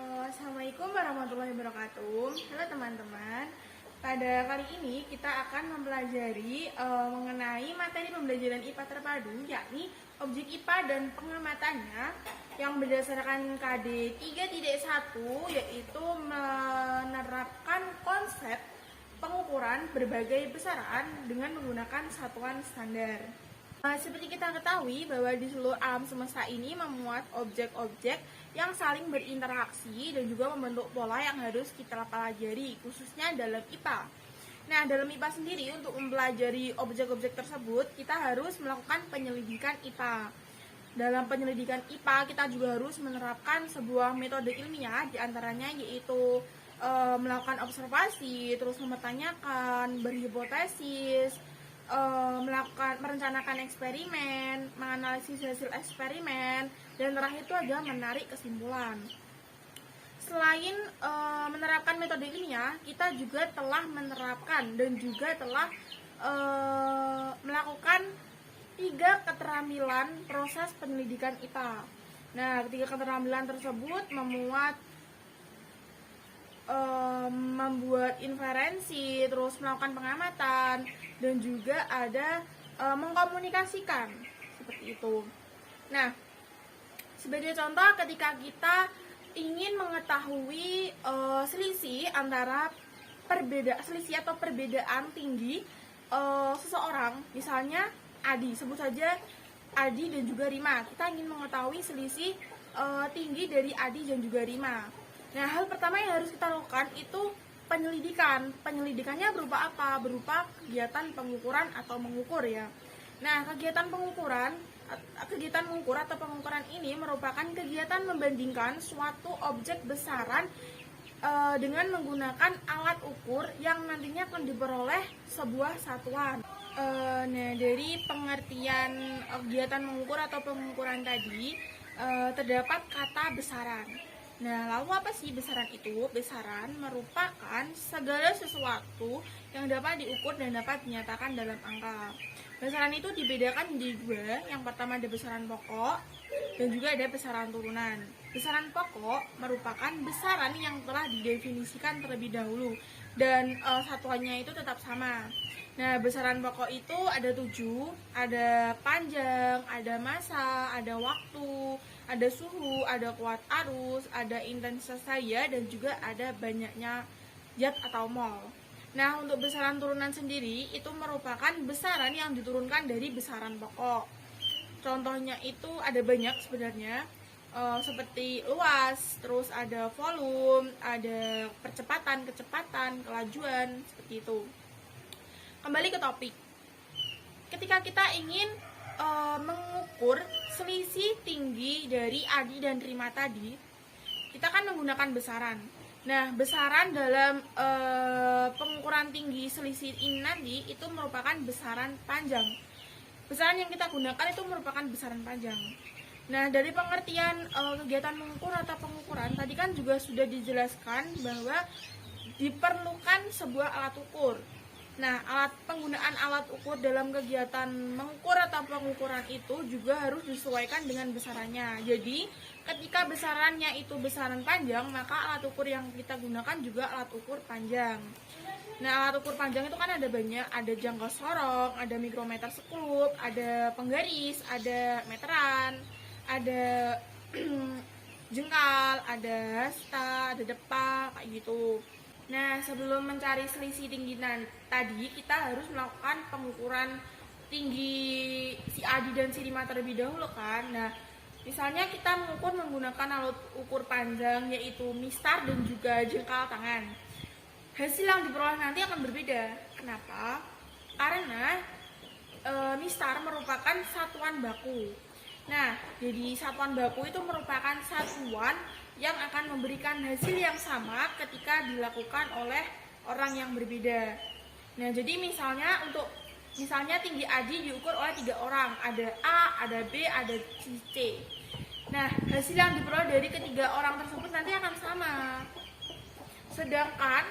Assalamualaikum warahmatullahi wabarakatuh. Halo teman-teman. Pada kali ini kita akan mempelajari mengenai materi pembelajaran IPA terpadu, yakni objek IPA dan pengamatannya yang berdasarkan KD 3.1, yaitu menerapkan konsep pengukuran berbagai besaran dengan menggunakan satuan standar. Seperti kita ketahui bahwa di seluruh alam semesta ini memuat objek-objek yang saling berinteraksi dan juga membentuk pola yang harus kita pelajari, khususnya dalam IPA. Nah, dalam IPA sendiri untuk mempelajari objek-objek tersebut, kita harus melakukan penyelidikan IPA. Dalam penyelidikan IPA, kita juga harus menerapkan sebuah metode ilmiah, diantaranya yaitu melakukan observasi, terus mempertanyakan, berhipotesis, merencanakan eksperimen, menganalisis hasil eksperimen, dan terakhir itu ada menarik kesimpulan. Selain menerapkan metode ilmiah, kita juga telah menerapkan dan juga telah melakukan 3 keterampilan proses penyelidikan IPA. Nah, 3 keterampilan tersebut memuat membuat inferensi, terus melakukan pengamatan, dan juga ada mengkomunikasikan, seperti itu. Nah, sebagai contoh, ketika kita ingin mengetahui selisih antara selisih atau perbedaan tinggi seseorang, misalnya Adi, sebut saja Adi dan juga Rima. Kita ingin mengetahui selisih tinggi dari Adi dan juga Rima. Nah, hal pertama yang harus kita lakukan itu penyelidikan. Penyelidikannya berupa apa? Berupa kegiatan pengukuran atau mengukur ya. Nah, kegiatan mengukur atau pengukuran ini merupakan kegiatan membandingkan suatu objek besaran dengan menggunakan alat ukur yang nantinya akan diperoleh sebuah satuan. Nah, dari pengertian kegiatan mengukur atau pengukuran tadi terdapat kata besaran. Nah, lalu apa sih besaran itu? Besaran merupakan segala sesuatu yang dapat diukur dan dapat dinyatakan dalam angka. Besaran itu dibedakan menjadi 2. Yang pertama ada besaran pokok dan juga ada besaran turunan. Besaran pokok merupakan besaran yang telah didefinisikan terlebih dahulu dan satuannya itu tetap sama. Nah, besaran pokok itu ada 7, ada panjang, ada massa, ada waktu, ada suhu, ada kuat arus, ada intensitas cahaya, dan juga ada banyaknya zat atau mol. Nah, untuk besaran turunan sendiri itu merupakan besaran yang diturunkan dari besaran pokok. Contohnya itu ada banyak sebenarnya, seperti luas, terus ada volume, ada percepatan, kecepatan, kelajuan, seperti itu. Kembali ke topik. Ketika kita ingin mengukur selisih tinggi dari Adi dan Rima tadi, kita kan menggunakan besaran. Nah, besaran dalam pengukuran tinggi selisih ini nanti itu merupakan besaran panjang. Besaran yang kita gunakan itu merupakan besaran panjang. Nah, dari pengertian kegiatan mengukur atau pengukuran tadi kan juga sudah dijelaskan bahwa diperlukan sebuah alat ukur. Nah, penggunaan alat ukur dalam kegiatan mengukur atau pengukuran itu juga harus disesuaikan dengan besarannya. Jadi, ketika besarannya itu besaran panjang, maka alat ukur yang kita gunakan juga alat ukur panjang. Nah, alat ukur panjang itu kan ada banyak, ada jangkau sorong, ada mikrometer sekup, ada penggaris, ada meteran, ada jengkal, ada hasta, ada depak, kayak gitu. Nah, sebelum mencari selisih tinggi tadi, kita harus melakukan pengukuran tinggi si Adi dan si Rima terlebih dahulu kan. Nah, misalnya kita mengukur menggunakan alat ukur panjang yaitu mistar dan juga jengkal tangan. Hasil yang diperoleh nanti akan berbeda. Kenapa? Karena mistar merupakan satuan baku. Nah, jadi satuan baku itu merupakan satuan yang akan memberikan hasil yang sama ketika dilakukan oleh orang yang berbeda. Nah, jadi misalnya tinggi Adi diukur oleh 3 orang, ada A, ada B, ada C. Nah, hasil yang diperoleh dari ketiga orang tersebut nanti akan sama. Sedangkan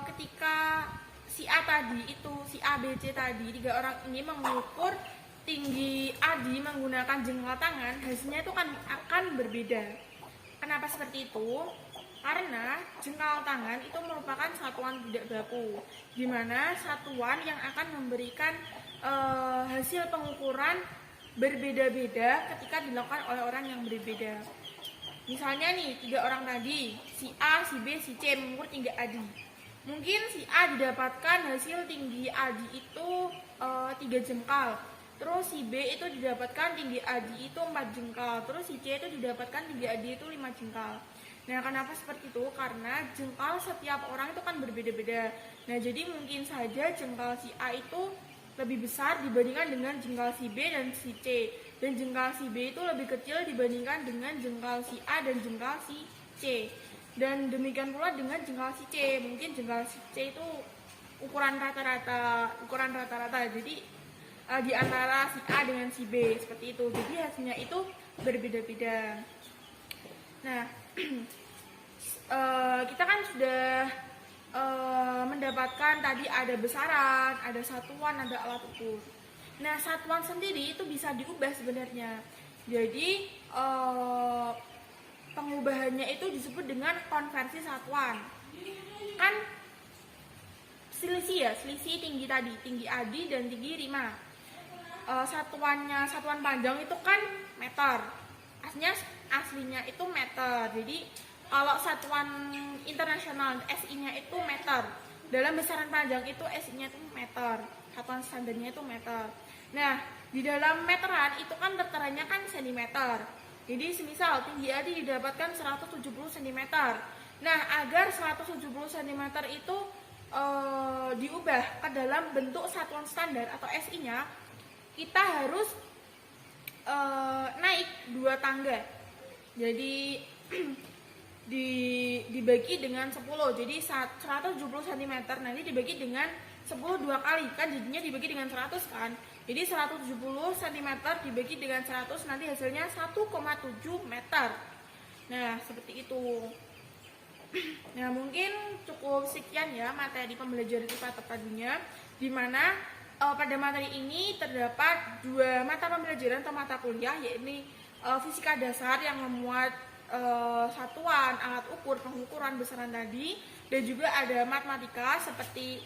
ketika si A tadi itu, si A, B, C tadi, 3 orang ini mengukur tinggi Adi menggunakan jengkal tangan, hasilnya itu akan berbeda. Kenapa seperti itu? Karena jengkal tangan itu merupakan satuan tidak baku, di mana satuan yang akan memberikan hasil pengukuran berbeda-beda ketika dilakukan oleh orang yang berbeda. Misalnya nih, 3 orang tadi, si A, si B, si C mengukur tinggi adi. Mungkin si A didapatkan hasil tinggi adi itu 3 jengkal. Terus si B itu didapatkan tinggi adi itu 4 jengkal. Terus si C itu didapatkan tinggi adi itu 5 jengkal. Nah, kenapa seperti itu? Karena jengkal setiap orang itu kan berbeda-beda. Nah, jadi mungkin saja jengkal si A itu lebih besar dibandingkan dengan jengkal si B dan si C. Dan jengkal si B itu lebih kecil dibandingkan dengan jengkal si A dan jengkal si C. Dan demikian pula dengan jengkal si C. Mungkin jengkal si C itu ukuran rata-rata. Jadi di antara si A dengan si B seperti itu. Jadi hasilnya itu berbeda-beda. Nah, kita kan sudah mendapatkan tadi ada besaran, ada satuan, ada alat ukur. Nah, satuan sendiri itu bisa diubah sebenarnya. Jadi pengubahannya itu disebut dengan konversi satuan. Kan selisih tinggi tadi, tinggi adi dan tinggi rima. Satuan panjang itu kan meter. Aslinya itu meter. Jadi kalau satuan internasional SI-nya itu meter. Dalam besaran panjang itu SI-nya itu meter. Satuan standarnya itu meter. Nah, di dalam meteran itu kan terteranya kan sentimeter. Jadi semisal tinggi adi didapatkan 170 cm. Nah, agar 170 cm itu diubah ke dalam bentuk satuan standar atau SI-nya, kita harus naik 2 tangga. Jadi dibagi dengan 10. Jadi 170 cm nanti dibagi dengan 10 2 kali, kan jadinya dibagi dengan 100 kan. Jadi 170 cm dibagi dengan 100 nanti hasilnya 1,7 meter. Nah, seperti itu. Nah, mungkin cukup sekian ya materi pembelajaran IPA terpadunya, di mana pada materi ini terdapat 2 mata pembelajaran atau mata kuliah, yaitu fisika dasar yang memuat satuan, alat ukur, pengukuran besaran tadi, dan juga ada matematika seperti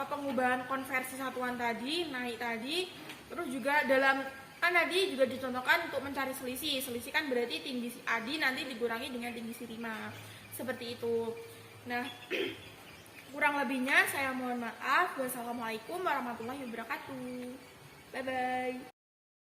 pengubahan konversi satuan tadi, naik tadi. Terus juga dalam kan tadi juga dicontohkan untuk mencari selisih. Selisih kan berarti tinggi si adi nanti dikurangi dengan tinggi si rima. Seperti itu. Nah, kurang lebihnya saya mohon maaf. Wassalamualaikum warahmatullahi wabarakatuh. Bye bye.